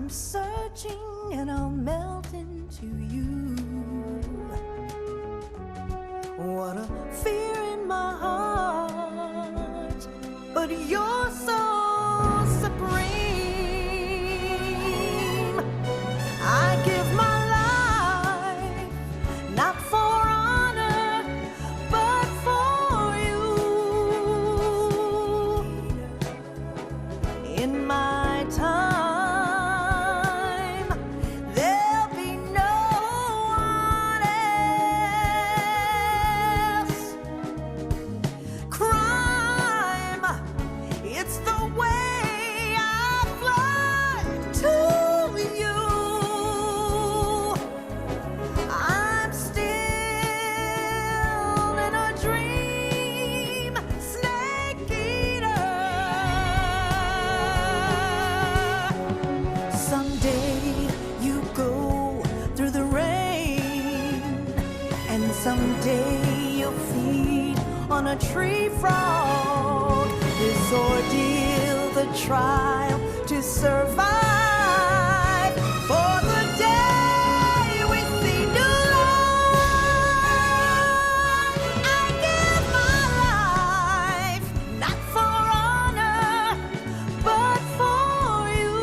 I'm searching and I'll melt into you. What a fear in my heart, but you're so supreme. I give my life, not for honor, but for you. In my time, there'll be no one else. Crime, it's the way I fly to you. I'm still in a dream, snake eater. Someday you go through the rain, and someday you'll feed on a tree frog. This ordeal, the trial to survive, for the day we see new light. I give my life, not for honor, but for you.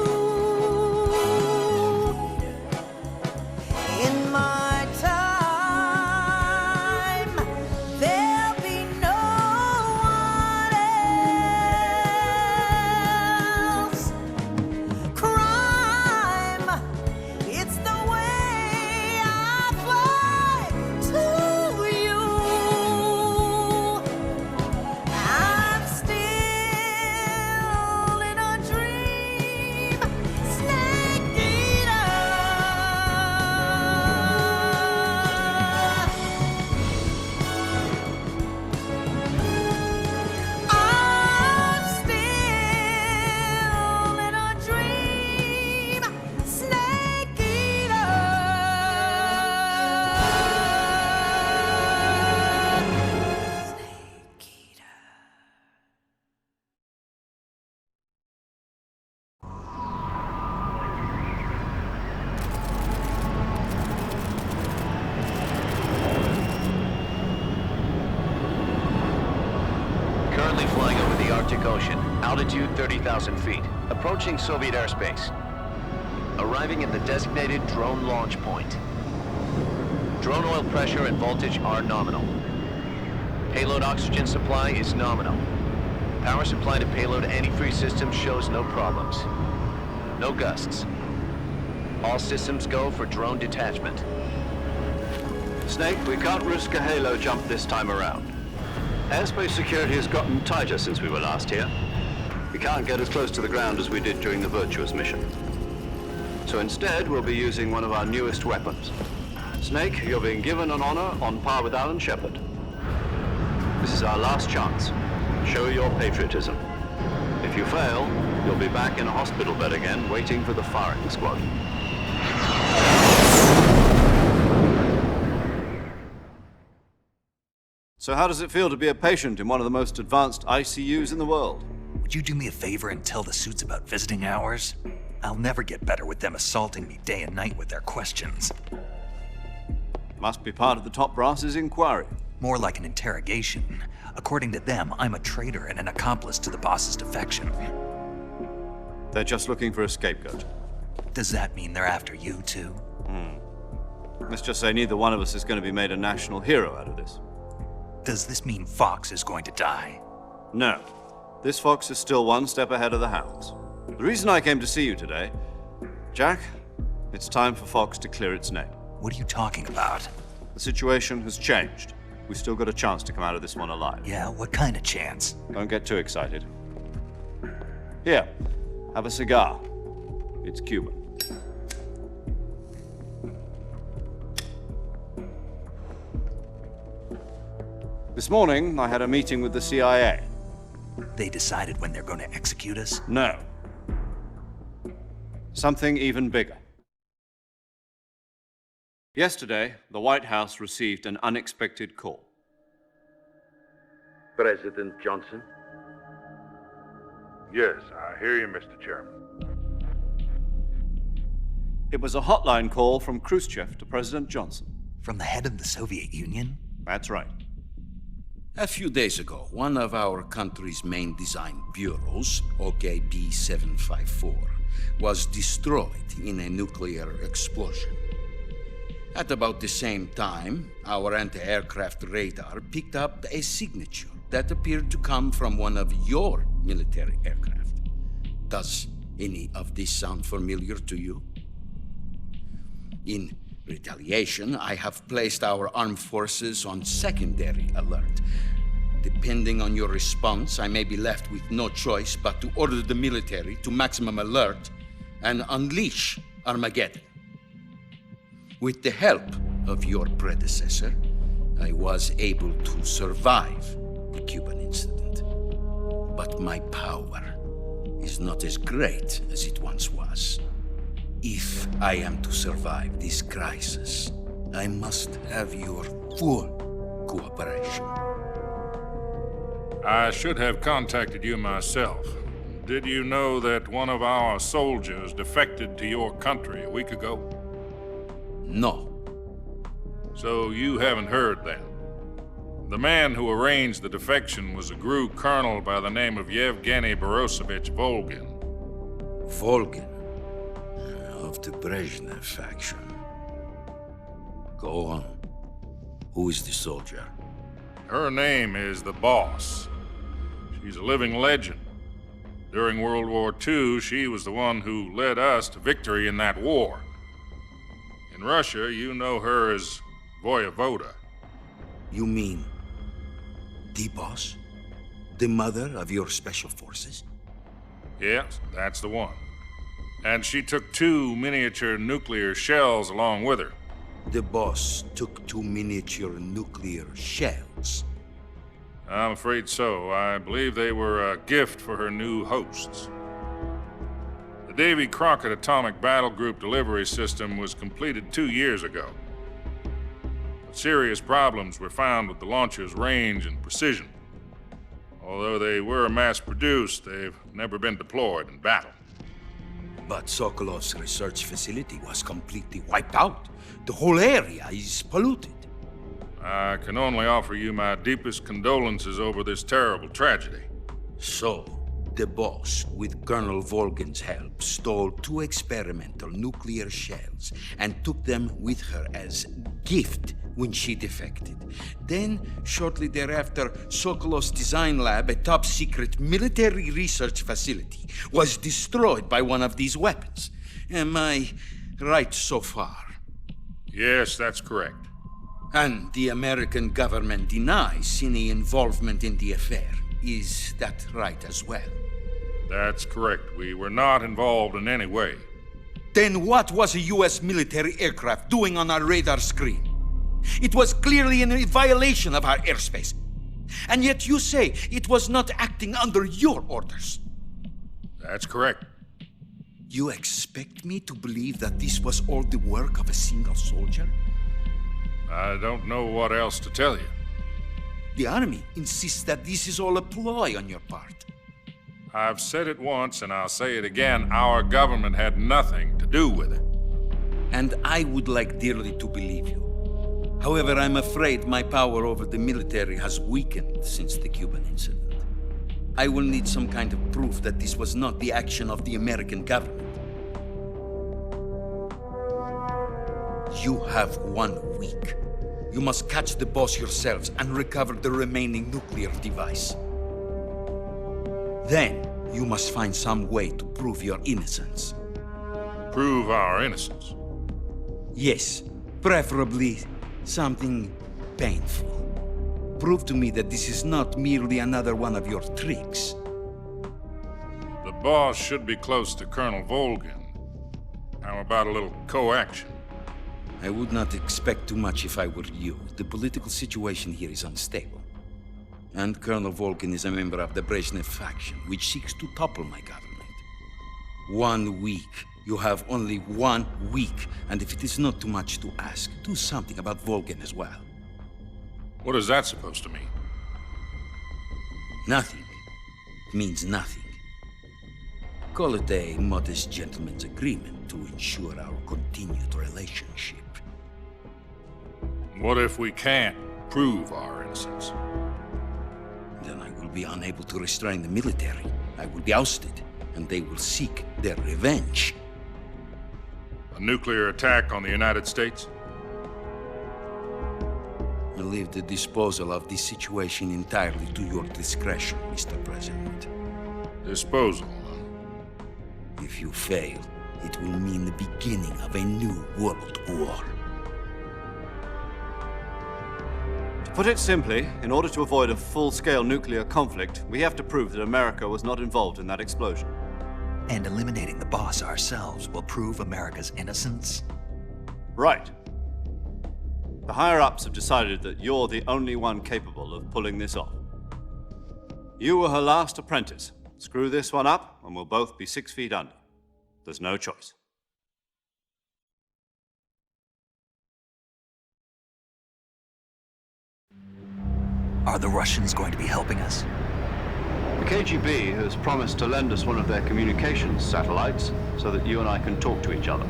In my time, there'll be no one else. Crime, it's the way I fly to you. I'm still in a dream, snake eater. I'm still in a dream, snake eater. Snake eater. Currently flying over the Arctic Ocean, altitude 30,000 feet, approaching Soviet airspace. Arriving at the designated drone launch point. Drone oil pressure and voltage are nominal. Payload oxygen supply is nominal. Power supply to payload antifreeze system shows no problems. No gusts. All systems go for drone detachment. Snake, we can't risk a halo jump this time around. Airspace security has gotten tighter since we were last here. We can't get as close to the ground as we did during the Virtuous mission. So instead, we'll be using one of our newest weapons. Snake, you're being given an honor on par with Alan Shepard. This is our last chance. Show your patriotism. If you fail, you'll be back in a hospital bed again, waiting for the firing squad. So how does it feel to be a patient in one of the most advanced ICUs in the world? Would you do me a favor and tell the suits about visiting hours? I'll never get better with them assaulting me day and night with their questions. Must be part of the top brass's inquiry. More like an interrogation. According to them, I'm a traitor and an accomplice to the boss's defection. They're just looking for a scapegoat. Does that mean they're after you too? Let's just say neither one of us is going to be made a national hero out of this. Does this mean Fox is going to die? No. This fox is still one step ahead of the hounds. The reason I came to see you today, Jack, it's time for Fox to clear its name. What are you talking about? The situation has changed. We've still got a chance to come out of this one alive. Yeah, what kind of chance? Don't get too excited. Here, have a cigar. It's Cuban. This morning, I had a meeting with the CIA. They decided when they're going to execute us? No. Something even bigger. Yesterday, the White House received an unexpected call. President Johnson? Yes, I hear you, Mr. Chairman. It was a hotline call from Khrushchev to President Johnson. From the head of the Soviet Union? That's right. A few days ago, one of our country's main design bureaus, OKB 754, was destroyed in a nuclear explosion. At about the same time, our anti-aircraft radar picked up a signature that appeared to come from one of your military aircraft. Does any of this sound familiar to you? In retaliation, I have placed our armed forces on secondary alert. Depending on your response, I may be left with no choice but to order the military to maximum alert and unleash Armageddon. With the help of your predecessor, I was able to survive the Cuban incident. But my power is not as great as it once was. If I am to survive this crisis, I must have your full cooperation. I should have contacted you myself. Did you know that one of our soldiers defected to your country a week ago? No. So you haven't heard then. The man who arranged the defection was a GRU colonel by the name of Yevgeny Borosovich Volgin. Volgin, of the Brezhnev faction. Go on. Who is the soldier? Her name is the Boss. She's a living legend. During World War II, she was the one who led us to victory in that war. In Russia, you know her as Voyevoda. You mean the Boss? The mother of your special forces? Yes, that's the one. And she took 2 miniature nuclear shells along with her. The Boss took 2 miniature nuclear shells. I'm afraid so. I believe they were a gift for her new hosts. The Davy Crockett Atomic Battle Group delivery system was completed 2 years ago. But serious problems were found with the launcher's range and precision. Although they were mass-produced, they've never been deployed in battle. But Sokolov's research facility was completely wiped out. The whole area is polluted. I can only offer you my deepest condolences over this terrible tragedy. So, the Boss, with Colonel Volgin's help, stole 2 experimental nuclear shells and took them with her as gift when she defected. Then, shortly thereafter, Sokolov's design lab, a top-secret military research facility, was destroyed by one of these weapons. Am I right so far? Yes, that's correct. And the American government denies any involvement in the affair. Is that right as well? That's correct. We were not involved in any way. Then what was a U.S. military aircraft doing on our radar screen? It was clearly in violation of our airspace. And yet you say it was not acting under your orders. That's correct. You expect me to believe that this was all the work of a single soldier? I don't know what else to tell you. The Army insists that this is all a ploy on your part. I've said it once and I'll say it again. Our government had nothing to do with it. And I would like dearly to believe you. However, I'm afraid my power over the military has weakened since the Cuban incident. I will need some kind of proof that this was not the action of the American government. You have 1 week. You must catch the Boss yourselves and recover the remaining nuclear device. Then, you must find some way to prove your innocence. Prove our innocence. Yes, preferably something painful. Prove to me that this is not merely another one of your tricks. The Boss should be close to Colonel Volgin. How about a little co-action? I would not expect too much if I were you. The political situation here is unstable. And Colonel Volgin is a member of the Brezhnev faction, which seeks to topple my government. 1 week. You have only 1 week, and if it is not too much to ask, do something about Volgin as well. What is that supposed to mean? Nothing. It means nothing. Call it a modest gentleman's agreement. to ensure our continued relationship. What if we can't prove our innocence? Then I will be unable to restrain the military. I will be ousted, and they will seek their revenge. A nuclear attack on the United States? I leave the disposal of this situation entirely to your discretion, Mr. President. Disposal, huh? If you fail, it will mean the beginning of a new world war. To put it simply, in order to avoid a full-scale nuclear conflict, we have to prove that America was not involved in that explosion. And eliminating the boss ourselves will prove America's innocence? Right. The higher-ups have decided that you're the only one capable of pulling this off. You were her last apprentice. Screw this one up, and we'll both be 6 feet under. There's no choice. Are the Russians going to be helping us? The KGB has promised to lend us one of their communications satellites so that you and I can talk to each other.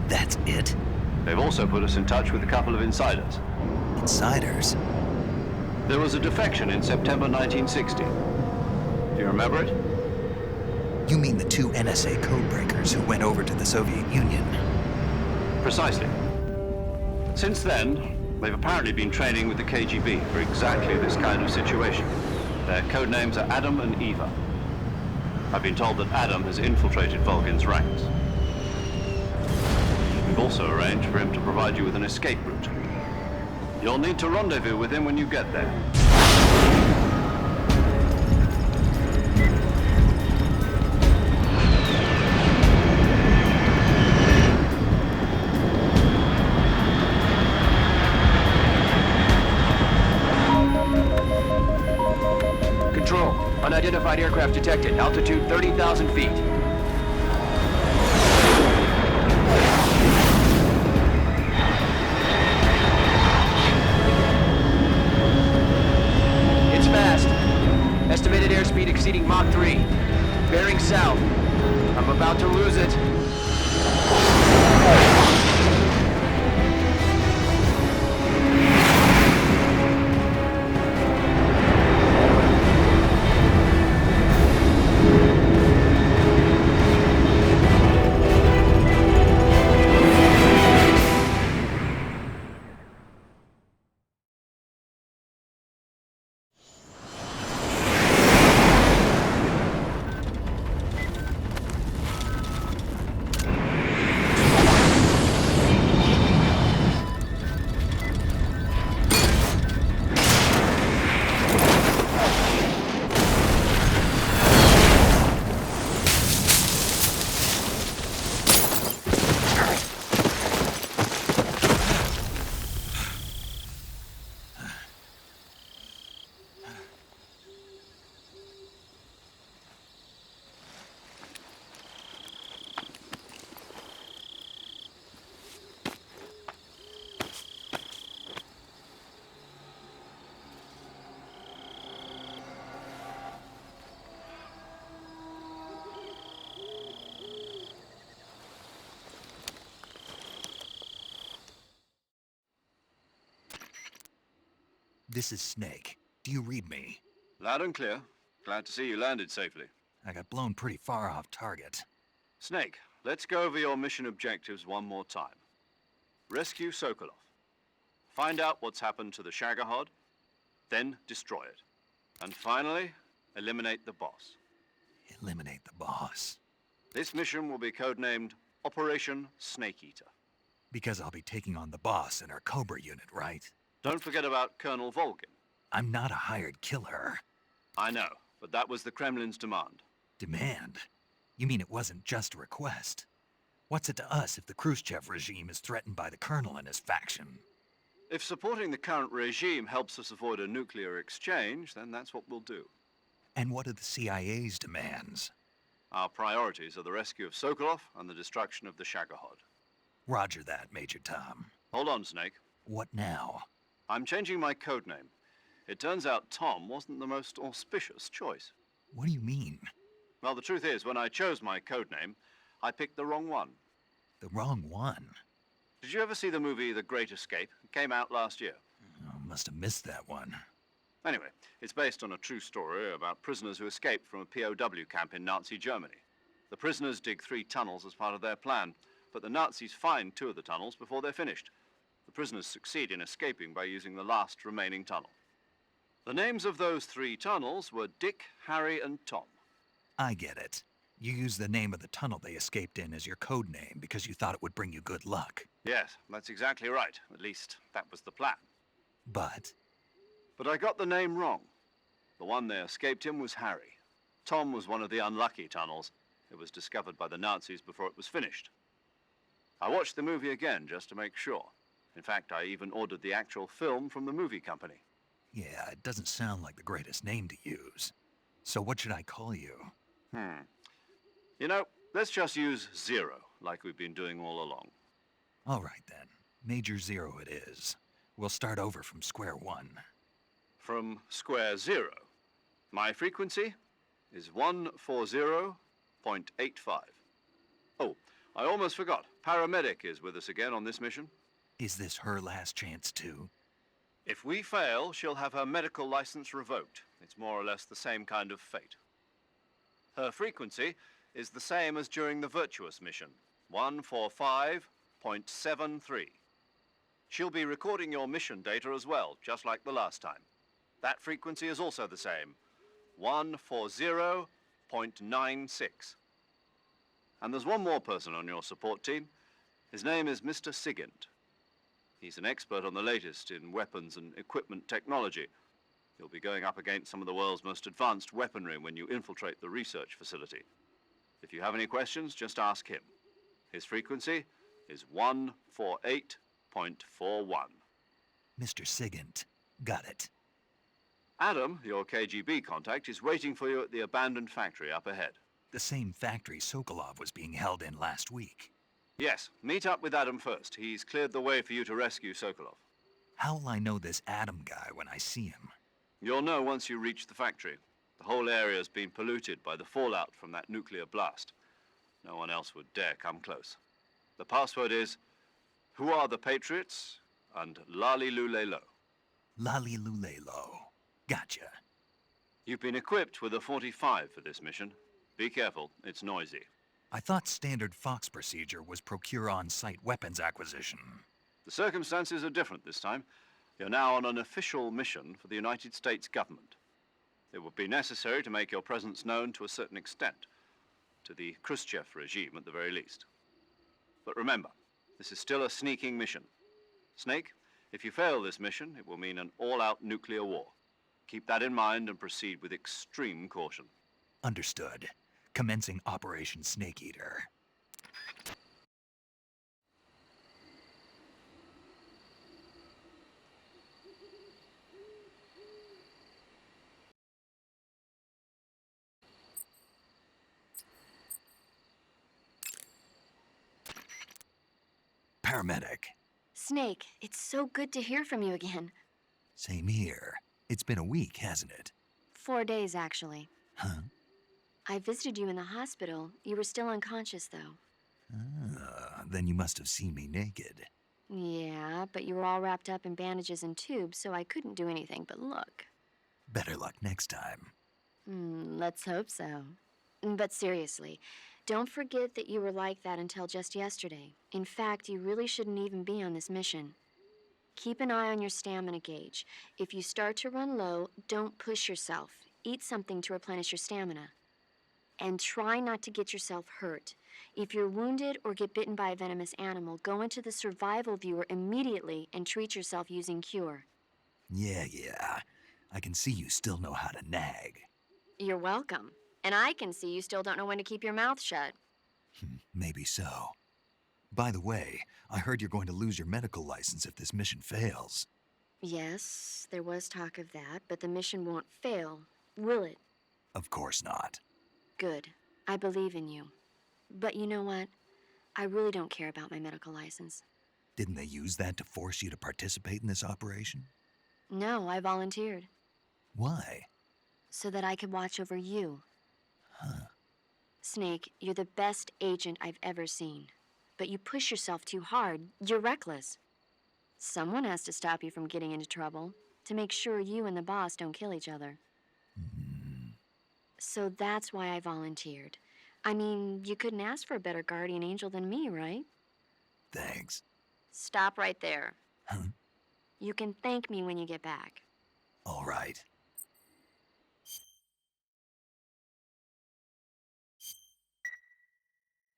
That's it? They've also put us in touch with a couple of insiders. Insiders? There was a defection in September 1960. Do you remember it? You mean the 2 NSA codebreakers who went over to the Soviet Union? Precisely. Since then, they've apparently been training with the KGB for exactly this kind of situation. Their code names are Adam and Eva. I've been told that Adam has infiltrated Volgin's ranks. We've also arranged for him to provide you with an escape route. You'll need to rendezvous with him when you get there. Control, unidentified aircraft detected. Altitude 30,000 feet. It's fast. Estimated airspeed exceeding Mach 3. Bearing south. I'm about to lose it. This is Snake. Do you read me? Loud and clear. Glad to see you landed safely. I got blown pretty far off target. Snake, let's go over your mission objectives one more time. Rescue Sokolov. Find out what's happened to the Shagohod, then destroy it. And finally, eliminate the boss. Eliminate the boss. This mission will be codenamed Operation Snake Eater. Because I'll be taking on the boss in our Cobra unit, right? Don't forget about Colonel Volgin. I'm not a hired killer. I know, but that was the Kremlin's demand. Demand? You mean it wasn't just a request? What's it to us if the Khrushchev regime is threatened by the Colonel and his faction? If supporting the current regime helps us avoid a nuclear exchange, then that's what we'll do. And what are the CIA's demands? Our priorities are the rescue of Sokolov and the destruction of the Shagohod. Roger that, Major Tom. Hold on, Snake. What now? I'm changing my codename. It turns out Tom wasn't the most auspicious choice. What do you mean? Well, the truth is, when I chose my codename, I picked the wrong one. The wrong one. Did you ever see the movie The Great Escape? It came out last year. Oh, must have missed that one. Anyway, it's based on a true story about prisoners who escaped from a POW camp in Nazi Germany. The prisoners dig 3 tunnels as part of their plan, but the Nazis find 2 of the tunnels before they're finished. The prisoners succeed in escaping by using the last remaining tunnel. The names of those 3 tunnels were Dick, Harry, and Tom. I get it. You used the name of the tunnel they escaped in as your code name because you thought it would bring you good luck. Yes, that's exactly right. At least, that was the plan. But But I got the name wrong. The one they escaped in was Harry. Tom was one of the unlucky tunnels. It was discovered by the Nazis before it was finished. I watched the movie again just to make sure. In fact, I even ordered the actual film from the movie company. yeah, it doesn't sound like the greatest name to use. So what should I call you? You know, let's just use Zero, like we've been doing all along. All right then. Major Zero it is. We'll start over from square one. From square 0. My frequency is 140.85. Oh, I almost forgot. Paramedic is with us again on this mission. Is this her last chance too? If we fail, she'll have her medical license revoked. It's more or less the same kind of fate. Her frequency is the same as during the Virtuous mission, 145.73. She'll be recording your mission data as well, just like the last time. That frequency is also the same, 140.96. And there's one more person on your support team. His name is Mr. Sigint. He's an expert on the latest in weapons and equipment technology. You'll be going up against some of the world's most advanced weaponry when you infiltrate the research facility. If you have any questions, just ask him. His frequency is 148.41. Mr. Sigint. Got it. Adam, your KGB contact, is waiting for you at the abandoned factory up ahead. The same factory Sokolov was being held in last week. Yes, meet up with Adam first. He's cleared the way for you to rescue Sokolov. How'll I know this Adam guy when I see him? You'll know once you reach the factory. The whole area's been polluted by the fallout from that nuclear blast. No one else would dare come close. The password is, "Who are the Patriots?" and "Lali Lulelo." Lali Lulelo. Gotcha. You've been equipped with a 45 for this mission. Be careful, it's noisy. I thought standard Fox procedure was procure on-site weapons acquisition. The circumstances are different this time. You're now on an official mission for the United States government. It would be necessary to make your presence known to a certain extent, to the Khrushchev regime at the very least. But remember, this is still a sneaking mission. Snake, if you fail this mission, it will mean an all-out nuclear war. Keep that in mind and proceed with extreme caution. Understood. Commencing Operation Snake Eater. Paramedic. Snake, it's so good to hear from you again. Same here. It's been a week, hasn't it? 4 days, actually. Huh? I visited you in the hospital. You were still unconscious, though. Then you must have seen me naked. Yeah, but you were all wrapped up in bandages and tubes, so I couldn't do anything but look. Better luck next time. Let's hope so. But seriously, don't forget that you were like that until just yesterday. In fact, you really shouldn't even be on this mission. Keep an eye on your stamina gauge. If you start to run low, don't push yourself. Eat something to replenish your stamina. And try not to get yourself hurt. If you're wounded or get bitten by a venomous animal, go into the survival viewer immediately and treat yourself using Cure. Yeah. I can see you still know how to nag. You're welcome. And I can see you still don't know when to keep your mouth shut. Maybe so. By the way, I heard you're going to lose your medical license if this mission fails. Yes, there was talk of that, but the mission won't fail, will it? Of course not. Good. I believe in you. But you know what? I really don't care about my medical license. Didn't they use that to force you to participate in this operation? No, I volunteered. Why? So that I could watch over you. Huh. Snake, you're the best agent I've ever seen. But you push yourself too hard. You're reckless. Someone has to stop you from getting into trouble, to make sure you and the boss don't kill each other. So that's why I volunteered. I mean, you couldn't ask for a better guardian angel than me, right? Thanks. Stop right there. Huh? You can thank me when you get back. All right.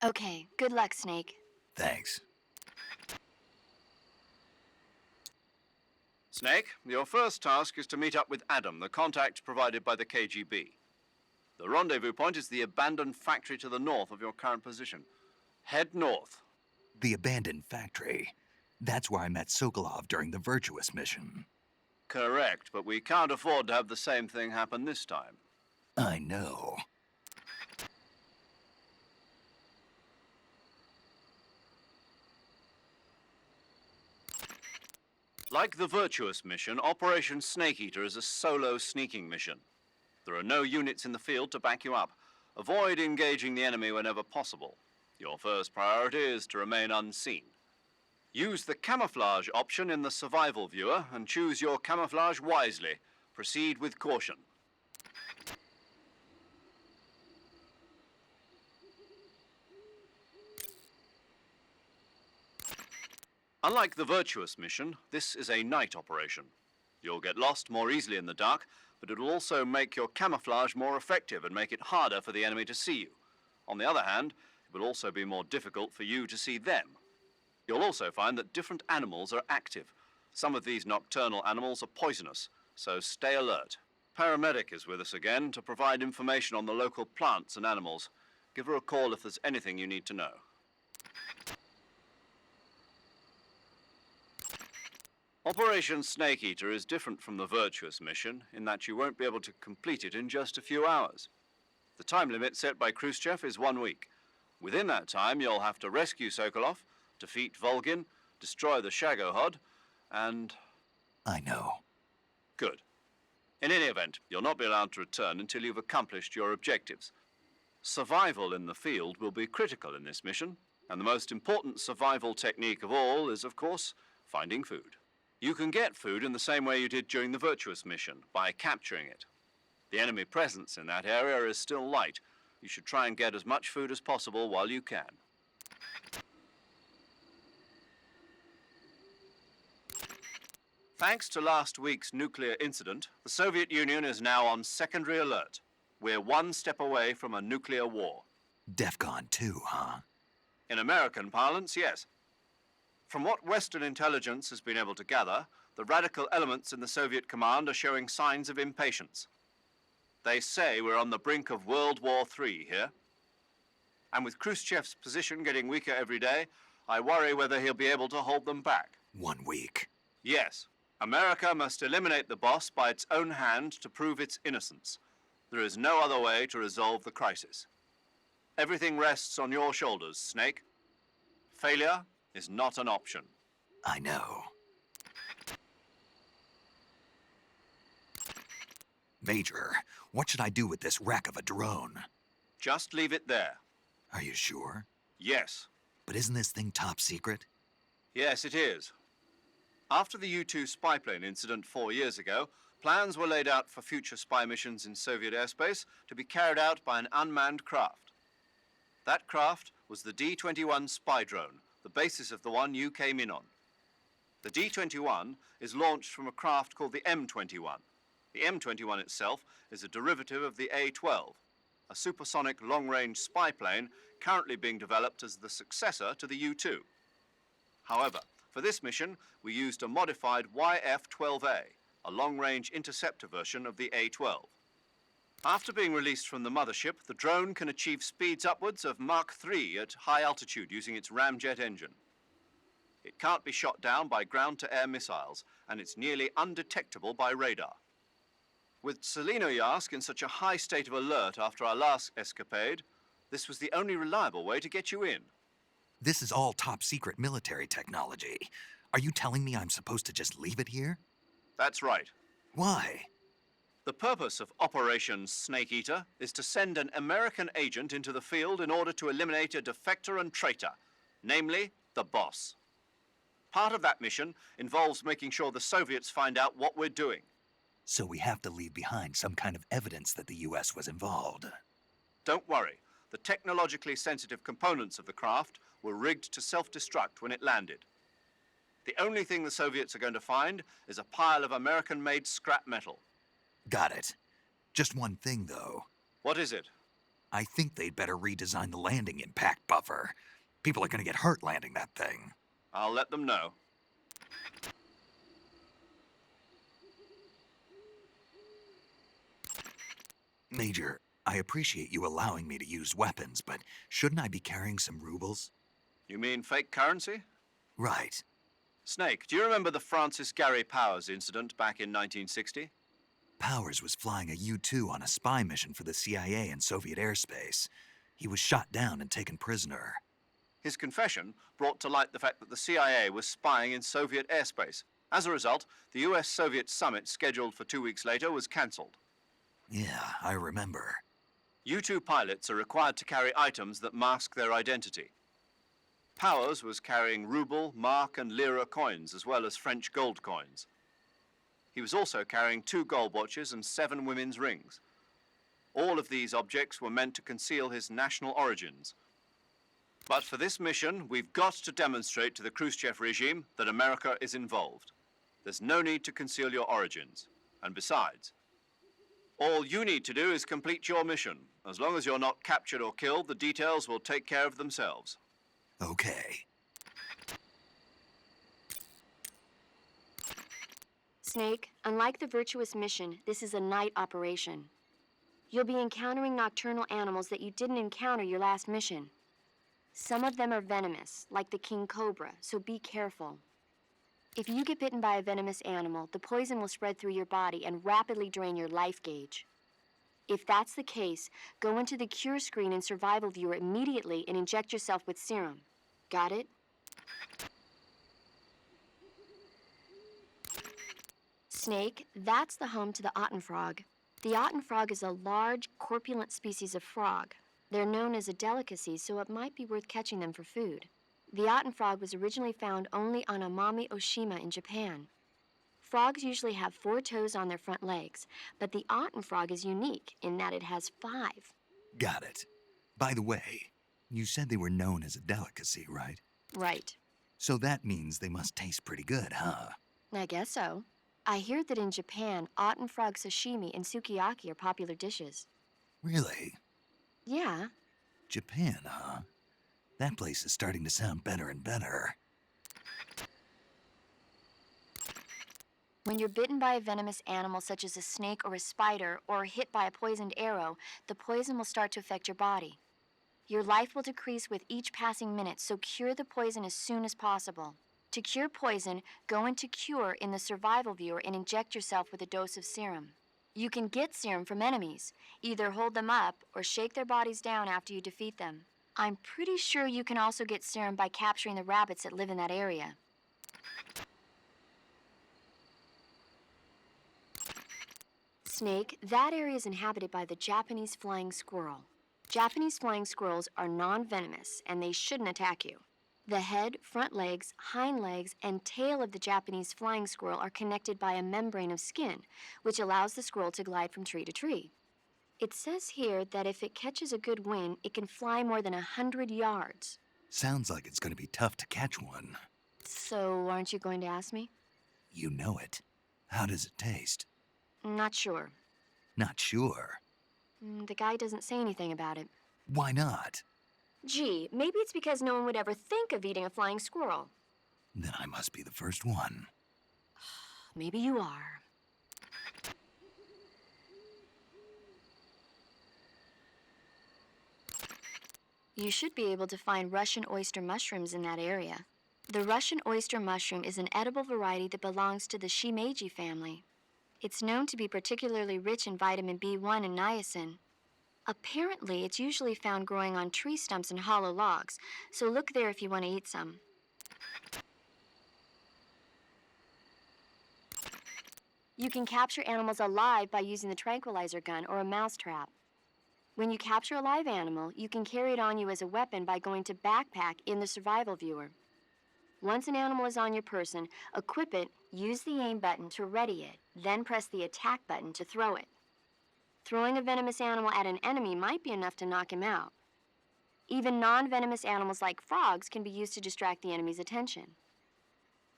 Okay, good luck, Snake. Thanks. Snake, your first task is to meet up with Adam, the contact provided by the KGB. The rendezvous point is the abandoned factory to the north of your current position. Head north. The abandoned factory. That's where I met Sokolov during the Virtuous mission. Correct, but we can't afford to have the same thing happen this time. I know. Like the Virtuous mission, Operation Snake Eater is a solo sneaking mission. There are no units in the field to back you up. Avoid engaging the enemy whenever possible. Your first priority is to remain unseen. Use the camouflage option in the survival viewer and choose your camouflage wisely. Proceed with caution. Unlike the Virtuous mission, this is a night operation. You'll get lost more easily in the dark, but it will also make your camouflage more effective and make it harder for the enemy to see you. On the other hand, it will also be more difficult for you to see them. You'll also find that different animals are active. Some of these nocturnal animals are poisonous, so stay alert. Paramedic is with us again to provide information on the local plants and animals. Give her a call if there's anything you need to know. Operation Snake Eater is different from the Virtuous mission in that you won't be able to complete it in just a few hours. The time limit set by Khrushchev is 1 week. Within that time, you'll have to rescue Sokolov, defeat Volgin, destroy the Shagohod, and... I know. Good. In any event, you'll not be allowed to return until you've accomplished your objectives. Survival in the field will be critical in this mission, and the most important survival technique of all is, of course, finding food. You can get food in the same way you did during the Virtuous mission, by capturing it. The enemy presence in that area is still light. You should try and get as much food as possible while you can. Thanks to last week's nuclear incident, the Soviet Union is now on secondary alert. We're one step away from a nuclear war. DEFCON 2, huh? In American parlance, yes. From what Western intelligence has been able to gather, the radical elements in the Soviet command are showing signs of impatience. They say we're on the brink of World War III here. And with Khrushchev's position getting weaker every day, I worry whether he'll be able to hold them back. 1 week. Yes. America must eliminate the boss by its own hand to prove its innocence. There is no other way to resolve the crisis. Everything rests on your shoulders, Snake. Failure is not an option. I know. Major, what should I do with this wreck of a drone? Just leave it there. Are you sure? Yes. But isn't this thing top secret? Yes, it is. After the U-2 spy plane incident 4 years ago, plans were laid out for future spy missions in Soviet airspace to be carried out by an unmanned craft. That craft was the D-21 spy drone, the basis of the one you came in on. The D-21 is launched from a craft called the M-21. The M-21 itself is a derivative of the A-12, a supersonic long-range spy plane currently being developed as the successor to the U-2. However, for this mission, we used a modified YF-12A, a long-range interceptor version of the A-12. After being released from the mothership, the drone can achieve speeds upwards of Mach 3 at high altitude using its ramjet engine. It can't be shot down by ground-to-air missiles, and it's nearly undetectable by radar. With Selinoyarsk in such a high state of alert after our last escapade, this was the only reliable way to get you in. This is all top secret military technology. Are you telling me I'm supposed to just leave it here? That's right. Why? The purpose of Operation Snake Eater is to send an American agent into the field in order to eliminate a defector and traitor, namely the boss. Part of that mission involves making sure the Soviets find out what we're doing. So we have to leave behind some kind of evidence that the US was involved. Don't worry, the technologically sensitive components of the craft were rigged to self-destruct when it landed. The only thing the Soviets are going to find is a pile of American-made scrap metal. Got it. Just one thing, though. What is it? I think they'd better redesign the landing impact buffer. People are gonna get hurt landing that thing. I'll let them know. Major, I appreciate you allowing me to use weapons, but shouldn't I be carrying some rubles? You mean fake currency? Right. Snake, do you remember the Francis Gary Powers incident back in 1960? Powers was flying a U-2 on a spy mission for the CIA in Soviet airspace. He was shot down and taken prisoner. His confession brought to light the fact that the CIA was spying in Soviet airspace. As a result, the US-Soviet summit scheduled for 2 weeks later was cancelled. Yeah, I remember. U-2 pilots are required to carry items that mask their identity. Powers was carrying ruble, mark, and lira coins, as well as French gold coins. He was also carrying 2 gold watches and 7 women's rings. All of these objects were meant to conceal his national origins. But for this mission, we've got to demonstrate to the Khrushchev regime that America is involved. There's no need to conceal your origins. And besides, all you need to do is complete your mission. As long as you're not captured or killed, the details will take care of themselves. Okay. Snake, unlike the Virtuous mission, this is a night operation. You'll be encountering nocturnal animals that you didn't encounter your last mission. Some of them are venomous, like the king cobra, so be careful. If you get bitten by a venomous animal, the poison will spread through your body and rapidly drain your life gauge. If that's the case, go into the cure screen and survival viewer immediately and inject yourself with serum. Got it? Snake, that's the home to the Otten frog. The Otten frog is a large, corpulent species of frog. They're known as a delicacy, so it might be worth catching them for food. The Otten frog was originally found only on Amami Oshima in Japan. Frogs usually have 4 toes on their front legs, but the Otten frog is unique in that it has 5. Got it. By the way, you said they were known as a delicacy, right? Right. So that means they must taste pretty good, huh? I guess so. I hear that in Japan, Otten frog sashimi and sukiyaki are popular dishes. Really? Yeah. Japan, huh? That place is starting to sound better and better. When you're bitten by a venomous animal such as a snake or a spider, or hit by a poisoned arrow, the poison will start to affect your body. Your life will decrease with each passing minute, so cure the poison as soon as possible. To cure poison, go into Cure in the survival viewer and inject yourself with a dose of serum. You can get serum from enemies. Either hold them up or shake their bodies down after you defeat them. I'm pretty sure you can also get serum by capturing the rabbits that live in that area. Snake, that area is inhabited by the Japanese flying squirrel. Japanese flying squirrels are non-venomous, and they shouldn't attack you. The head, front legs, hind legs, and tail of the Japanese flying squirrel are connected by a membrane of skin, which allows the squirrel to glide from tree to tree. It says here that if it catches a good wind, it can fly more than 100 yards. Sounds like it's gonna be tough to catch one. So, aren't you going to ask me? You know it. How does it taste? Not sure. Not sure. The guy doesn't say anything about it. Why not? Gee, maybe it's because no one would ever think of eating a flying squirrel. Then I must be the first one. Maybe you are. You should be able to find Russian oyster mushrooms in that area. The Russian oyster mushroom is an edible variety that belongs to the shimeji family. It's known to be particularly rich in vitamin B1 and niacin. Apparently, it's usually found growing on tree stumps and hollow logs, so look there if you want to eat some. You can capture animals alive by using the tranquilizer gun or a mousetrap. When you capture a live animal, you can carry it on you as a weapon by going to Backpack in the survival viewer. Once an animal is on your person, equip it, use the aim button to ready it, then press the attack button to throw it. Throwing a venomous animal at an enemy might be enough to knock him out. Even non-venomous animals like frogs can be used to distract the enemy's attention.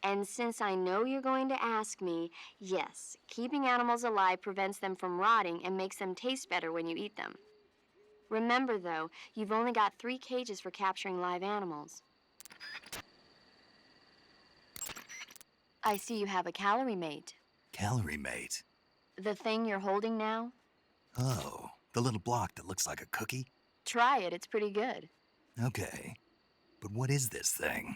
And since I know you're going to ask me, yes, keeping animals alive prevents them from rotting and makes them taste better when you eat them. Remember, though, you've only got 3 cages for capturing live animals. I see you have a calorie mate. Calorie mate. The thing you're holding now? Oh, the little block that looks like a cookie? Try it, it's pretty good. Okay. But what is this thing?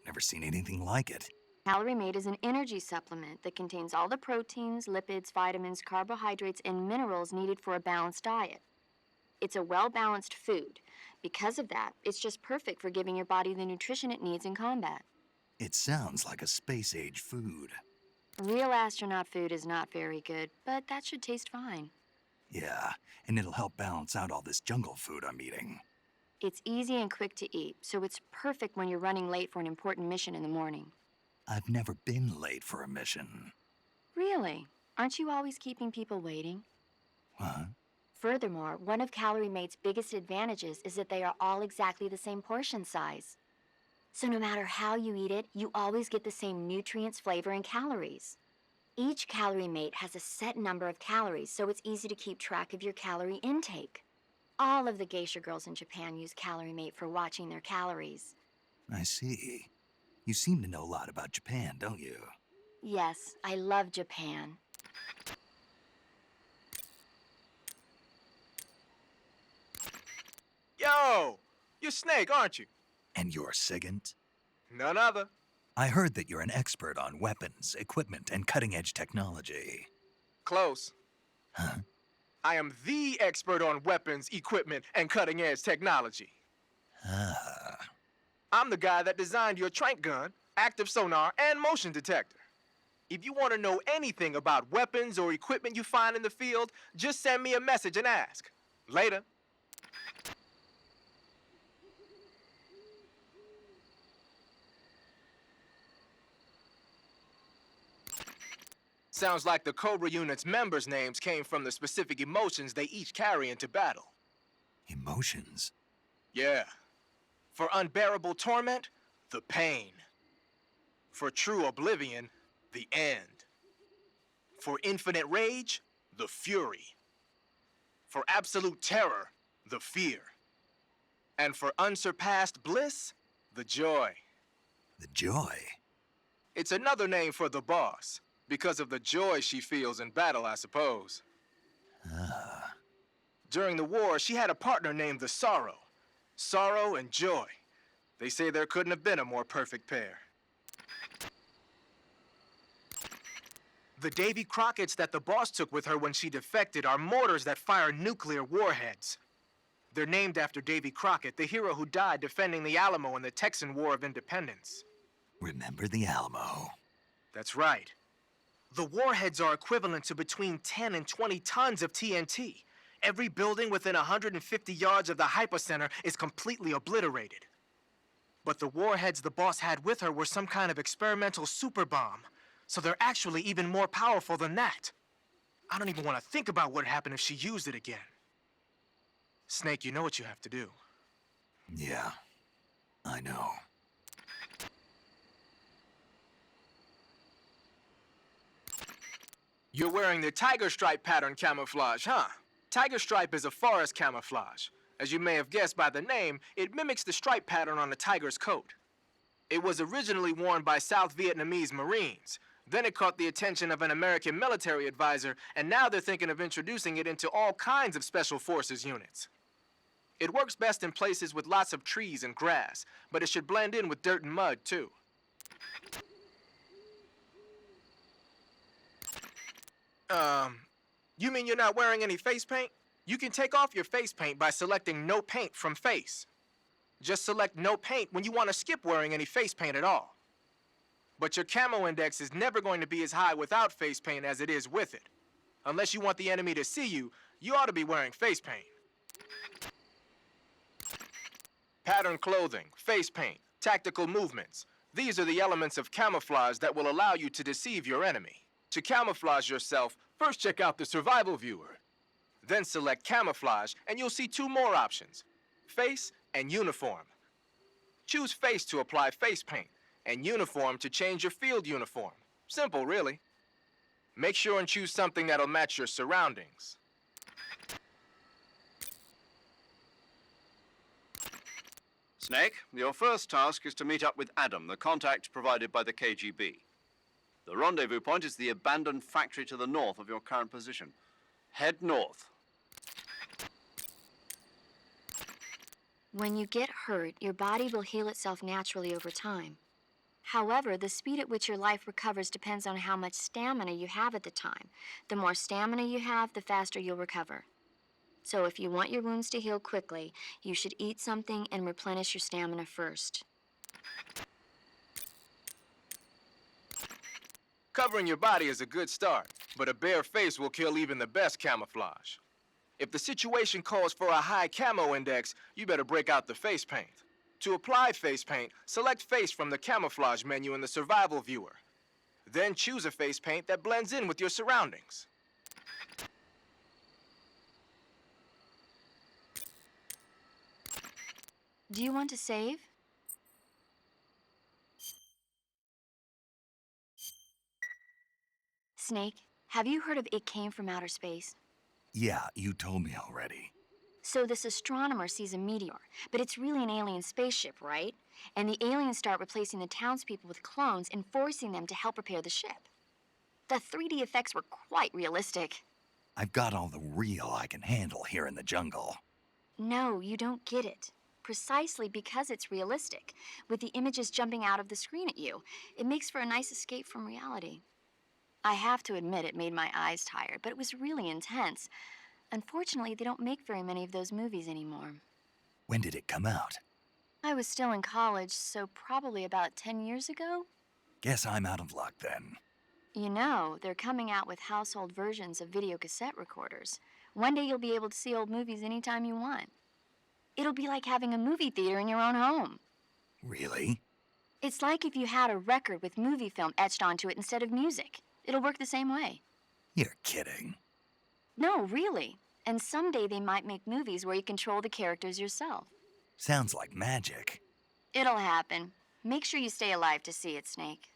Never seen anything like it. Calorie Mate is an energy supplement that contains all the proteins, lipids, vitamins, carbohydrates, and minerals needed for a balanced diet. It's a well-balanced food. Because of that, it's just perfect for giving your body the nutrition it needs in combat. It sounds like a space-age food. Real astronaut food is not very good, but that should taste fine. Yeah, and it'll help balance out all this jungle food I'm eating. It's easy and quick to eat, so it's perfect when you're running late for an important mission in the morning. I've never been late for a mission. Really? Aren't you always keeping people waiting? What? Furthermore, one of Calorie Mate's biggest advantages is that they are all exactly the same portion size. So no matter how you eat it, you always get the same nutrients, flavor, and calories. Each Calorie Mate has a set number of calories, so it's easy to keep track of your calorie intake. All of the geisha girls in Japan use Calorie Mate for watching their calories. I see. You seem to know a lot about Japan, don't you? Yes, I love Japan. Yo! You're Snake, aren't you? And you're Sigint? None other. I heard that you're an expert on weapons, equipment, and cutting-edge technology. Close. Huh? I am the expert on weapons, equipment, and cutting-edge technology. Ah. I'm the guy that designed your trank gun, active sonar, and motion detector. If you want to know anything about weapons or equipment you find in the field, just send me a message and ask. Later. Sounds like the Cobra unit's members' names came from the specific emotions they each carry into battle. Emotions? Yeah. For unbearable torment, the pain. For true oblivion, the end. For infinite rage, the fury. For absolute terror, the fear. And for unsurpassed bliss, the joy. The joy? It's another name for the boss, because of the joy she feels in battle, I suppose. Ah. During the war, she had a partner named the Sorrow. Sorrow and joy. They say there couldn't have been a more perfect pair. The Davy Crockett's that the boss took with her when she defected are mortars that fire nuclear warheads. They're named after Davy Crockett, the hero who died defending the Alamo in the Texan War of Independence. Remember the Alamo. That's right. The warheads are equivalent to between 10 and 20 tons of TNT. Every building within 150 yards of the hypocenter is completely obliterated. But the warheads the boss had with her were some kind of experimental super bomb, so they're actually even more powerful than that. I don't even want to think about what happened if she used it again. Snake, you know what you have to do. Yeah, I know. You're wearing the tiger stripe pattern camouflage, huh? Tiger stripe is a forest camouflage. As you may have guessed by the name, it mimics the stripe pattern on a tiger's coat. It was originally worn by South Vietnamese Marines. Then it caught the attention of an American military advisor, and now they're thinking of introducing it into all kinds of special forces units. It works best in places with lots of trees and grass, but it should blend in with dirt and mud, too. You mean you're not wearing any face paint? You can take off your face paint by selecting No Paint from Face. Just select No Paint when you want to skip wearing any face paint at all. But your camo index is never going to be as high without face paint as it is with it. Unless you want the enemy to see you, you ought to be wearing face paint. Pattern clothing, face paint, tactical movements. These are the elements of camouflage that will allow you to deceive your enemy. To camouflage yourself, first check out the survival viewer. Then select camouflage and you'll see two more options, face and uniform. Choose face to apply face paint and uniform to change your field uniform. Simple, really. Make sure and choose something that'll match your surroundings. Snake, your first task is to meet up with Adam, the contact provided by the KGB. The rendezvous point is the abandoned factory to the north of your current position. Head north. When you get hurt, your body will heal itself naturally over time. However, the speed at which your life recovers depends on how much stamina you have at the time. The more stamina you have, the faster you'll recover. So if you want your wounds to heal quickly, you should eat something and replenish your stamina first. Covering your body is a good start, but a bare face will kill even the best camouflage. If the situation calls for a high camo index, you better break out the face paint. To apply face paint, select face from the camouflage menu in the survival viewer. Then choose a face paint that blends in with your surroundings. Do you want to save? Snake, have you heard of It Came from Outer Space? Yeah, you told me already. So this astronomer sees a meteor, but it's really an alien spaceship, right? And the aliens start replacing the townspeople with clones and forcing them to help repair the ship. The 3D effects were quite realistic. I've got all the real I can handle here in the jungle. No, you don't get it. Precisely because it's realistic, with the images jumping out of the screen at you, it makes for a nice escape from reality. I have to admit it made my eyes tired, but it was really intense. Unfortunately, they don't make very many of those movies anymore. When did it come out? I was still in college, so probably about 10 years ago. Guess I'm out of luck then. You know, they're coming out with household versions of video cassette recorders. One day you'll be able to see old movies anytime you want. It'll be like having a movie theater in your own home. Really? It's like if you had a record with movie film etched onto it instead of music. It'll work the same way. You're kidding. No, really. And someday they might make movies where you control the characters yourself. Sounds like magic. It'll happen. Make sure you stay alive to see it, Snake.